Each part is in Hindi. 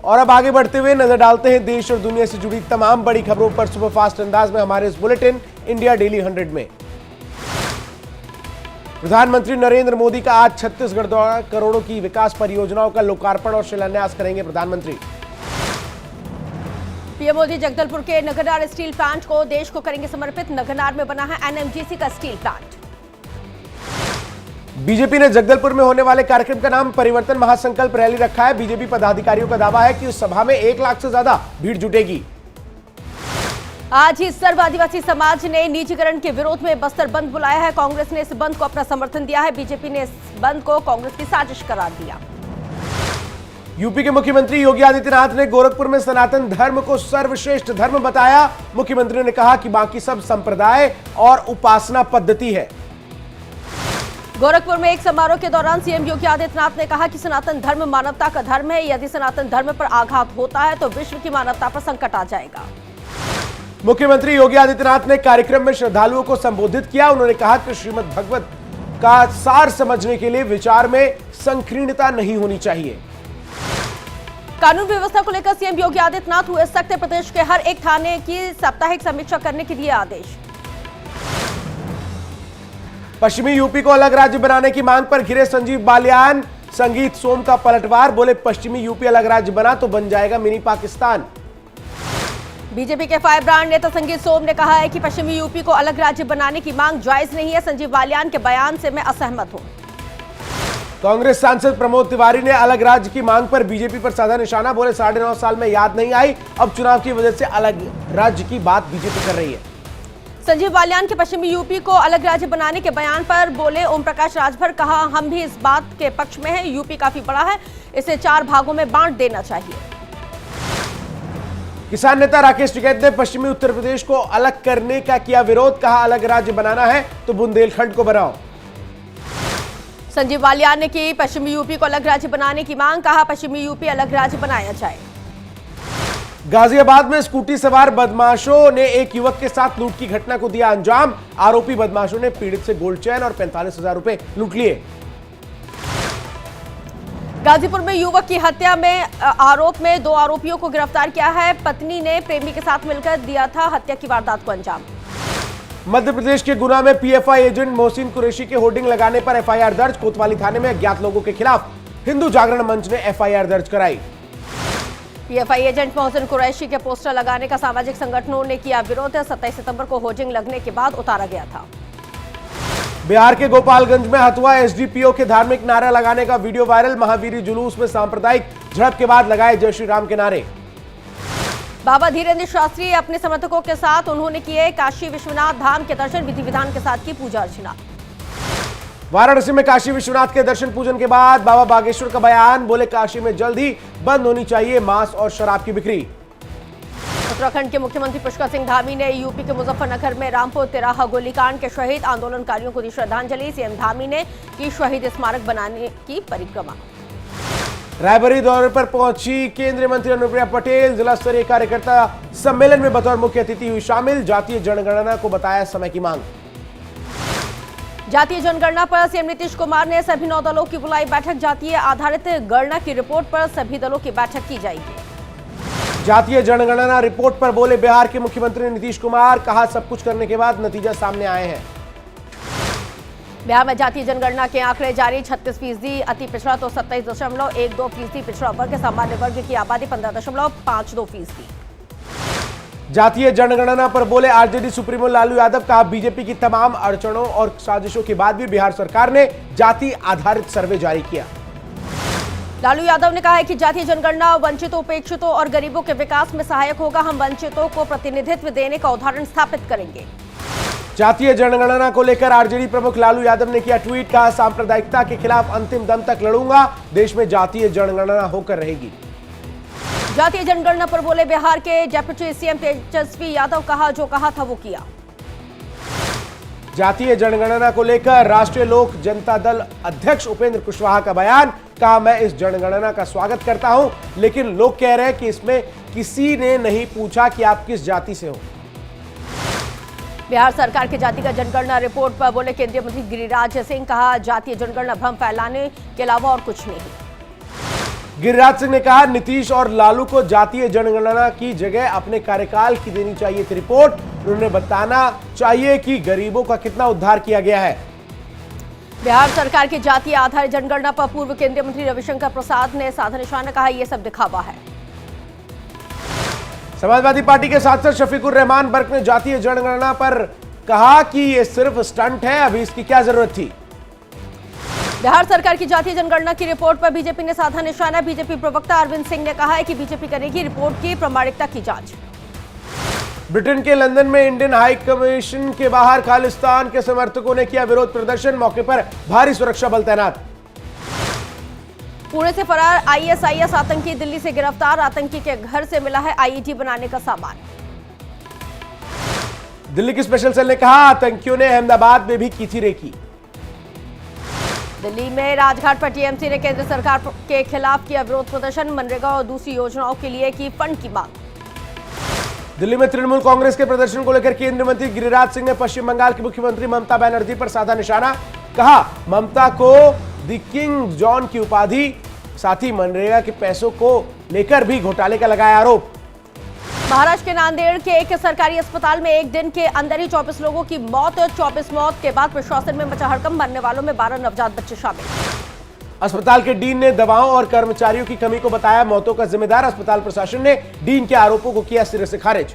और अब आगे बढ़ते हुए नजर डालते हैं देश और दुनिया से जुड़ी तमाम बड़ी खबरों पर सुपरफास्ट अंदाज में हमारे इस बुलेटिन इंडिया डेली 100 में। प्रधानमंत्री नरेंद्र मोदी का आज छत्तीसगढ़ दौरा, करोड़ों की विकास परियोजनाओं का लोकार्पण और शिलान्यास करेंगे प्रधानमंत्री। पीएम मोदी जगदलपुर के नगरनार स्टील प्लांट को देश को करेंगे समर्पित। नगरनार में बना है एनएमडीसी का स्टील प्लांट। बीजेपी ने जगदलपुर में होने वाले कार्यक्रम का नाम परिवर्तन महासंकल्प रैली रखा है। बीजेपी पदाधिकारियों का दावा है कि उस सभा में 1 लाख से ज्यादा भीड़ जुटेगी। आज ही सर्व आदिवासी समाज ने निजीकरण के विरोध में बस्तर बंद बुलाया है। कांग्रेस ने इस बंद को अपना समर्थन दिया है। बीजेपी ने इस बंद को कांग्रेस की साजिश करार दिया। यूपी के मुख्यमंत्री योगी आदित्यनाथ ने गोरखपुर में सनातन धर्म को सर्वश्रेष्ठ धर्म बताया। मुख्यमंत्री ने कहा कि बाकी सब संप्रदाय और उपासना पद्धति है। गोरखपुर में एक समारोह के दौरान सीएम योगी आदित्यनाथ ने कहा कि सनातन धर्म मानवता का धर्म है। यदि सनातन धर्म पर आघात होता है तो विश्व की मानवता पर संकट आ जाएगा। मुख्यमंत्री योगी आदित्यनाथ ने कार्यक्रम में श्रद्धालुओं को संबोधित किया। उन्होंने कहा कि श्रीमद् भगवत का सार समझने के लिए विचार में संकीर्णता नहीं होनी चाहिए। कानून व्यवस्था को लेकर सीएम योगी आदित्यनाथ हुए सख्त। प्रदेश के हर एक थाने की साप्ताहिक समीक्षा करने के दिए आदेश। पश्चिमी यूपी को अलग राज्य बनाने की मांग पर घिरे संजीव बालियान। संगीत सोम का पलटवार, बोले पश्चिमी यूपी अलग राज्य बना तो बन जाएगा मिनी पाकिस्तान। बीजेपी के फायर ब्रांड नेता संगीत सोम ने कहा है कि पश्चिमी यूपी को अलग राज्य बनाने की मांग जायज नहीं है। संजीव बालियान के बयान से मैं असहमत हूं। कांग्रेस सांसद प्रमोद तिवारी ने अलग राज्य की मांग पर बीजेपी पर साधा निशाना, बोले 9.5 साल में याद नहीं आई, अब चुनाव की वजह से अलग राज्य की बात बीजेपी कर रही है। संजीव बालियान के पश्चिमी यूपी को अलग राज्य बनाने के बयान पर बोले ओम प्रकाश राजभर। कहा हम भी इस बात के पक्ष में हैं। यूपी काफी बड़ा है, इसे 4 भागों में बांट देना चाहिए। किसान नेता राकेश टिकैत ने पश्चिमी उत्तर प्रदेश को अलग करने का किया विरोध। कहा अलग राज्य बनाना है तो बुंदेलखंड को बनाओ। संजीव बालियान ने की पश्चिमी यूपी को अलग राज्य बनाने की मांग। कहा पश्चिमी यूपी अलग राज्य बनाया जाए। गाजियाबाद में स्कूटी सवार बदमाशों ने एक युवक के साथ लूट की घटना को दिया अंजाम। आरोपी बदमाशों ने पीड़ित से गोल्ड चेन और 45,000 रुपए लूट लिए। गाजीपुर में युवक की हत्या में आरोप में 2 आरोपियों को गिरफ्तार किया है। पत्नी ने प्रेमी के साथ मिलकर दिया था हत्या की वारदात को अंजाम। मध्य प्रदेश के गुना में पीएफआई एजेंट मोहसिन कुरैशी के होर्डिंग लगाने पर एफआईआर दर्ज। कोतवाली थाने में अज्ञात लोगों के खिलाफ हिंदू जागरण मंच ने एफआईआर दर्ज कराई। पीएफआई एजेंट मोहसिन कुरैशी के पोस्टर लगाने का सामाजिक संगठनों ने किया विरोध। 27 सितंबर को होर्डिंग लगने के बाद उतारा गया था। बिहार के गोपालगंज में हथुआ एसडीपीओ के धार्मिक नारा लगाने का वीडियो वायरल। महावीरी जुलूस में सांप्रदायिक झड़प के बाद लगाए जय श्री राम के नारे। बाबा धीरेन्द्र शास्त्री अपने समर्थकों के साथ उन्होंने किए काशी विश्वनाथ धाम के दर्शन। विधि विधान के साथ की पूजा अर्चना। वाराणसी में काशी विश्वनाथ के दर्शन पूजन के बाद बाबा बागेश्वर का बयान, बोले काशी में जल्द ही बंद होनी चाहिए मांस और शराब की बिक्री। उत्तराखंड के मुख्यमंत्री पुष्कर सिंह धामी ने यूपी के मुजफ्फरनगर में रामपुर तिराहा गोलीकांड के शहीद आंदोलनकारियों को दी श्रद्धांजलि। सीएम धामी ने की शहीद स्मारक बनाने की परिक्रमा। रायबरेली दौरे पर पहुंची केंद्रीय मंत्री अनुप्रिया पटेल। जिला स्तरीय कार्यकर्ता सम्मेलन में बतौर मुख्य अतिथि हुई शामिल। जातीय जनगणना को बताया समय की मांग। जातीय जनगणना पर सीएम नीतीश कुमार ने सभी 9 दलों की बुलाई बैठक। जातीय आधारित गणना की रिपोर्ट पर सभी दलों की बैठक की जाएगी। जातीय जनगणना रिपोर्ट पर बोले बिहार के मुख्यमंत्री नीतीश कुमार। कहा सब कुछ करने के बाद नतीजा सामने आए हैं। बिहार में जातीय जनगणना के आंकड़े जारी। 36% अति पिछड़ा तो 27.12% पिछड़ा वर्ग। सामान्य वर्ग की आबादी 15.52%। जातीय जनगणना पर बोले आरजेडी सुप्रीमो लालू यादव। कहा बीजेपी की तमाम अड़चनों और साजिशों के बाद भी बिहार सरकार ने जाति आधारित सर्वे जारी किया। लालू यादव ने कहा है कि जातीय जनगणना वंचितों, उपेक्षितों और गरीबों के विकास में सहायक होगा। हम वंचितों को प्रतिनिधित्व देने का उदाहरण स्थापित करेंगे। जातीय जनगणना को लेकर आरजेडी प्रमुख लालू यादव ने किया ट्वीट। कहा सांप्रदायिकता के खिलाफ अंतिम दम तक लड़ूंगा। देश में जातीय जनगणना होकर रहेगी। जातीय जनगणना पर बोले बिहार के डेप्यूटी सीएम तेजस्वी यादव। कहा जो कहा था वो किया। जातीय जनगणना को लेकर राष्ट्रीय लोक जनता दल अध्यक्ष उपेंद्र कुशवाहा का बयान। कहा मैं इस जनगणना का स्वागत करता हूं, लेकिन लोग कह रहे हैं कि इसमें किसी ने नहीं पूछा कि आप किस जाति से हो। बिहार सरकार की जातिगत जनगणना रिपोर्ट पर बोले केंद्रीय मंत्री गिरिराज सिंह। कहा जातीय जनगणना भ्रम फैलाने के अलावा और कुछ नहीं। गिरिराज सिंह ने कहा, नीतीश और लालू को जातीय जनगणना की जगह अपने कार्यकाल की देनी चाहिए थी रिपोर्ट। उन्होंने बताना चाहिए कि गरीबों का कितना उद्धार किया गया है। बिहार सरकार की जातीय आधारित जनगणना पर पूर्व केंद्रीय मंत्री रविशंकर प्रसाद ने साधा निशाना, कहा यह सब दिखावा है। समाजवादी पार्टी के सांसद शफीकुर रहमान बर्क ने जातीय जनगणना पर कहा कि यह सिर्फ स्टंट है, अभी इसकी क्या जरूरत थी। बिहार सरकार की जातीय जनगणना की रिपोर्ट पर बीजेपी ने साधा निशाना। बीजेपी प्रवक्ता अरविंद सिंह ने कहा है कि बीजेपी करेगी रिपोर्ट की प्रामाणिकता की जांच। ब्रिटेन के लंदन में इंडियन हाई कमीशन के बाहर खालिस्तान के समर्थकों ने किया विरोध प्रदर्शन, मौके पर भारी सुरक्षा बल तैनात। पुणे से फरार आईएसआईएस आतंकी दिल्ली से गिरफ्तार, आतंकी के घर से मिला है आईईडी बनाने का सामान। दिल्ली की स्पेशल सेल ने कहा, आतंकियों ने अहमदाबाद में भी की थी रेकी। दिल्ली में राजघाट पर टीएमसी ने केंद्र सरकार के खिलाफ किया विरोध प्रदर्शन, मनरेगा और दूसरी योजनाओं के लिए की फंड की मांग। दिल्ली में तृणमूल कांग्रेस के प्रदर्शन को लेकर केंद्रीय मंत्री गिरिराज सिंह ने पश्चिम बंगाल की मुख्यमंत्री ममता बनर्जी पर साधा निशाना, कहा ममता को द किंग जॉन की उपाधि, साथ ही मनरेगा के पैसों को लेकर भी घोटाले का लगाया आरोप। महाराष्ट्र के नांदेड़ के एक सरकारी अस्पताल में एक दिन के अंदर ही 24 लोगों की मौत। 24 मौत के बाद प्रशासन में मचा हड़कंप, मरने वालों में 12 नवजात बच्चे शामिल। अस्पताल के डीन ने दवाओं और कर्मचारियों की कमी को बताया मौतों का जिम्मेदार। अस्पताल प्रशासन ने डीन के आरोपों को किया सिरे से खारिज।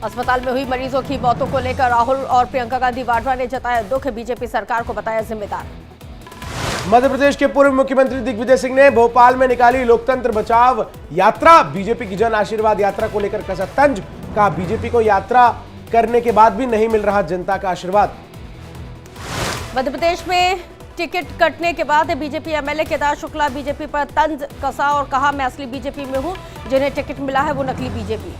अस्पताल में हुई मरीजों की मौतों को लेकर राहुल और प्रियंका गांधी वाड्रा ने जताया दुख, बीजेपी सरकार को बताया जिम्मेदार। मध्य प्रदेश के पूर्व मुख्यमंत्री दिग्विजय सिंह ने भोपाल में निकाली लोकतंत्र बचाव यात्रा, बीजेपी की जन आशीर्वाद यात्रा को लेकर कसा तंज, कहा बीजेपी को यात्रा करने के बाद भी नहीं मिल रहा जनता का आशीर्वाद। मध्य प्रदेश में टिकट कटने के बाद BJP MLA Kedar Shukla BJP पर तंज कसा और कहा मैं असली बीजेपी में हूं, जिन्हें टिकट मिला है वो नकली बीजेपी।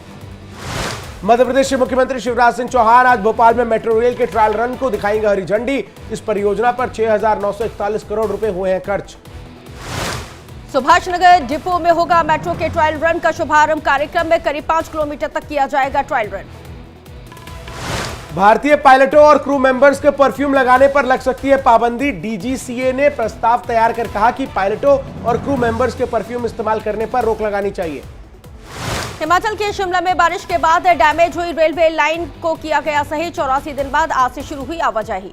मध्य प्रदेश के मुख्यमंत्री शिवराज सिंह चौहान आज भोपाल में मेट्रो रेल के ट्रायल रन को दिखाएंगे हरी झंडी। इस परियोजना पर 6,941 करोड़ रुपए हुए हैं खर्च। सुभाष नगर डिपो में होगा मेट्रो के ट्रायल रन का शुभारंभ, कार्यक्रम में करीब 5 किलोमीटर तक किया जाएगा ट्रायल रन। भारतीय पायलटों और क्रू मेंबर्स के परफ्यूम लगाने पर लग सकती है पाबंदी। डीजीसीए ने प्रस्ताव तैयार कर कहा कि पायलटों और क्रू मेंबर्स के परफ्यूम इस्तेमाल करने पर रोक लगानी चाहिए। हिमाचल के शिमला में बारिश के बाद डैमेज हुई रेलवे लाइन को किया गया सही, 84 दिन बाद आज से शुरू हुई आवाजाही।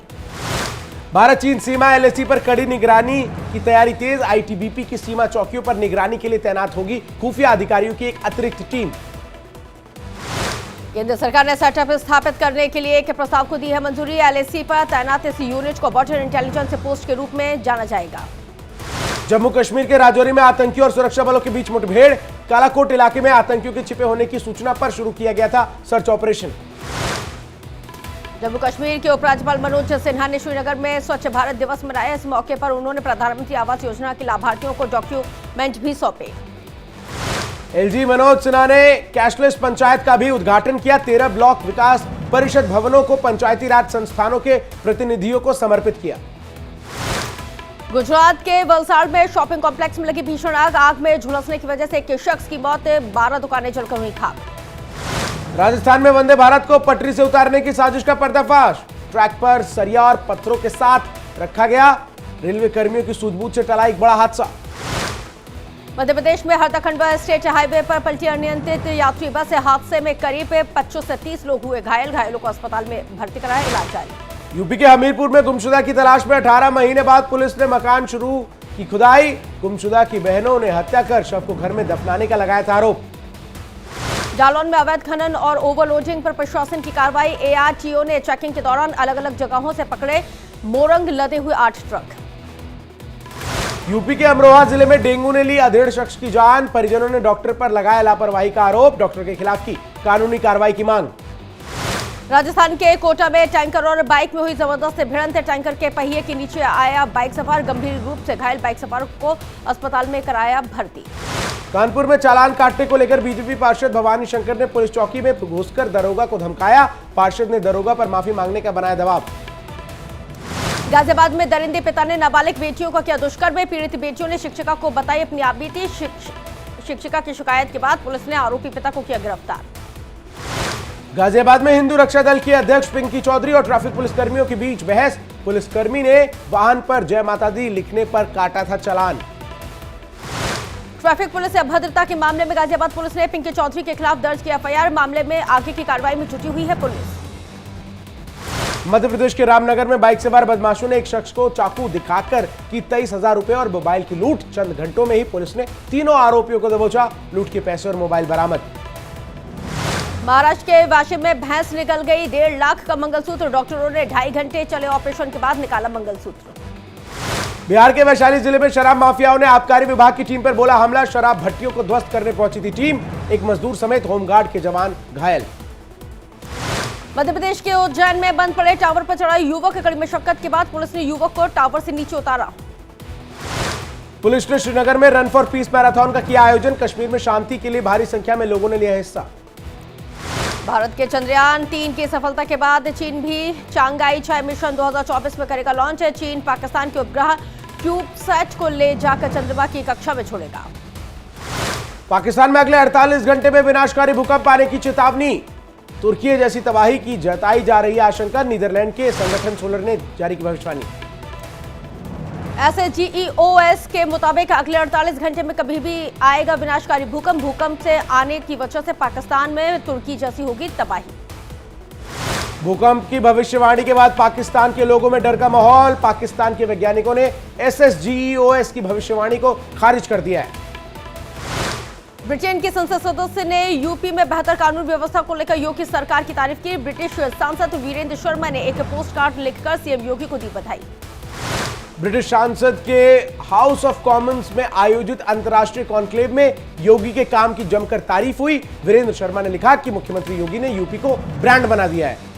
भारत चीन सीमा एलएसी पर कड़ी निगरानी की तैयारी तेज, आईटीबीपी की सीमा चौकियों पर निगरानी के लिए तैनात होगी खुफिया अधिकारियों की एक अतिरिक्त टीम। केंद्र सरकार ने सेटअप स्थापित करने के लिए एक प्रस्ताव को दी है मंजूरी। एलएसी पर तैनात इस यूनिट को बॉर्डर इंटेलिजेंस पोस्ट के रूप में जाना जाएगा। जम्मू कश्मीर के राजौरी में आतंकियों और सुरक्षा बलों के बीच मुठभेड़, कालाकोट इलाके में आतंकियों के छिपे होने की सूचना पर शुरू किया गया था सर्च ऑपरेशन। जम्मू कश्मीर के उपराज्यपाल मनोज सिन्हा ने श्रीनगर में स्वच्छ भारत दिवस मनाया। इस मौके पर उन्होंने प्रधानमंत्री आवास योजना के लाभार्थियों को डॉक्यूमेंट भी सौंपे। एलजी मनोज सिन्हा ने कैशलेस पंचायत का भी उद्घाटन किया। 13 ब्लॉक विकास परिषद भवनों को पंचायती राज संस्थानों के प्रतिनिधियों को समर्पित किया। गुजरात के वलसाड़ में शॉपिंग कॉम्प्लेक्स में लगी भीषण आग, आग में झुलसने की वजह से एक शख्स की मौत, 12 दुकानें जलकर हुई खाक। राजस्थान में वंदे भारत को पटरी से उतारने की साजिश का पर्दाफाश, ट्रैक पर सरिया और पत्थरों के साथ रखा गया। रेलवे कर्मियों की सूझबूझ से टला एक बड़ा हादसा। मध्य प्रदेश में हरदा-खंडवा स्टेट हाईवे पर पलटी अनियंत्रित यात्री बस, हादसे में करीब 25 से 30 लोग हुए घायल, घायलों को अस्पताल में भर्ती कराया, इलाज जारी। यूपी के हमीरपुर में गुमशुदा की तलाश में 18 महीने बाद पुलिस ने मकान शुरू की खुदाई। गुमशुदा की बहनों ने हत्या कर शव को घर में दफनाने का लगाया था आरोप। जालौन में अवैध खनन और ओवरलोडिंग पर प्रशासन की कार्रवाई। एआरटीओ ने चेकिंग के दौरान अलग अलग जगहों से पकड़े मोरंग लदे हुए 8 ट्रक। यूपी के अमरोहा जिले में डेंगू ने ली अधेड़ शख्स की जान, परिजनों ने डॉक्टर पर लगाया लापरवाही का आरोप, डॉक्टर के खिलाफ की कानूनी कार्रवाई की मांग। राजस्थान के कोटा में टैंकर और बाइक में हुई जबरदस्त भिड़ंत, टैंकर के पहिए के नीचे आया बाइक सवार, गंभीर रूप से घायल बाइक सवार को अस्पताल में कराया भर्ती। कानपुर में चालान काटने को लेकर बीजेपी पार्षद भवानी शंकर ने पुलिस चौकी में घुसकर दरोगा को धमकाया, पार्षद ने दरोगा पर माफी मांगने का बनाया दबाव। गाजियाबाद में दरिंदे पिता ने नाबालिग बेटियों का किया दुष्कर्म, पीड़ित बेटियों ने शिक्षिका को बताई अपनी आपबीती। शिक्षिका की शिकायत के बाद पुलिस ने आरोपी पिता को किया गिरफ्तार। गाजियाबाद में हिंदू रक्षा दल की अध्यक्ष पिंकी चौधरी और ट्रैफिक पुलिसकर्मियों के बीच बहस, पुलिसकर्मी ने वाहन पर जय माता दी लिखने पर काटा था चालान। ट्रैफिक पुलिस से अभद्रता के मामले में गाजियाबाद पुलिस ने पिंकी चौधरी के खिलाफ दर्ज किया एफआईआर। मामले में आगे की कार्रवाई में जुटी हुई है पुलिस। मध्य प्रदेश के रामनगर में बाइक सवार बदमाशों ने एक शख्स को चाकू दिखाकर की 23,000 रुपए और मोबाइल की लूट। चंद घंटों में ही पुलिस ने तीनों आरोपियों को दबोचा। लूट के पैसे और मोबाइल बरामद। महाराष्ट्र के वाशिम में भैंस निकल गई 1.5 लाख का मंगलसूत्र। डॉक्टरों ने 2.5 घंटे चले ऑपरेशन के बाद निकाला मंगलसूत्र। बिहार के वैशाली जिले में शराब माफियाओं ने आबकारी विभाग की टीम पर बोला हमला। शराब भट्टियों को ध्वस्त करने पहुंची थी टीम। एक मजदूर समेत होमगार्ड के जवान घायल। मध्य प्रदेश के उज्जैन में बंद पड़े टावर पर चढ़ा युवक। कड़ी मशक्कत के बाद पुलिस ने युवक को टावर से नीचे उतारा। पुलिस ने श्रीनगर में रन फॉर पीस मैराथन का किया आयोजन। कश्मीर में शांति के लिए भारी संख्या में लोगों ने लिया हिस्सा। भारत के चंद्रयान 3 की सफलता के बाद चीन भी चांगाई 6 मिशन 2024 में करेगा लॉन्च। चीन पाकिस्तान के उपग्रह क्यूबसैट को ले जाकर चंद्रमा की कक्षा में छोड़ेगा। पाकिस्तान में अगले 48 घंटे में विनाशकारी भूकंप आने की चेतावनी। तुर्की जैसी तबाही की जताई जा रही है आशंका। नीदरलैंड के संगठन सोलर ने जारी की भविष्यवाणी। SGEOS के मुताबिक अगले 48 घंटे में कभी भी आएगा विनाशकारी भूकंप। भूकंप से आने की वजह से पाकिस्तान में तुर्की जैसी होगी तबाही। भूकंप की भविष्यवाणी के बाद पाकिस्तान के लोगों में डर का माहौल। पाकिस्तान के वैज्ञानिकों ने SGEOS की भविष्यवाणी को खारिज कर दिया है। ब्रिटेन के संसद सदस्य ने यूपी में बेहतर कानून व्यवस्था को लेकर योगी सरकार की तारीफ की। ब्रिटिश सांसद वीरेंद्र शर्मा ने एक पोस्ट कार्ड लिखकर सीएम योगी को दी बधाई। ब्रिटिश सांसद के हाउस ऑफ कॉमन्स में आयोजित अंतर्राष्ट्रीय कॉन्क्लेव में योगी के काम की जमकर तारीफ हुई। वीरेंद्र शर्मा ने लिखा कि मुख्यमंत्री योगी ने यूपी को ब्रांड बना दिया है।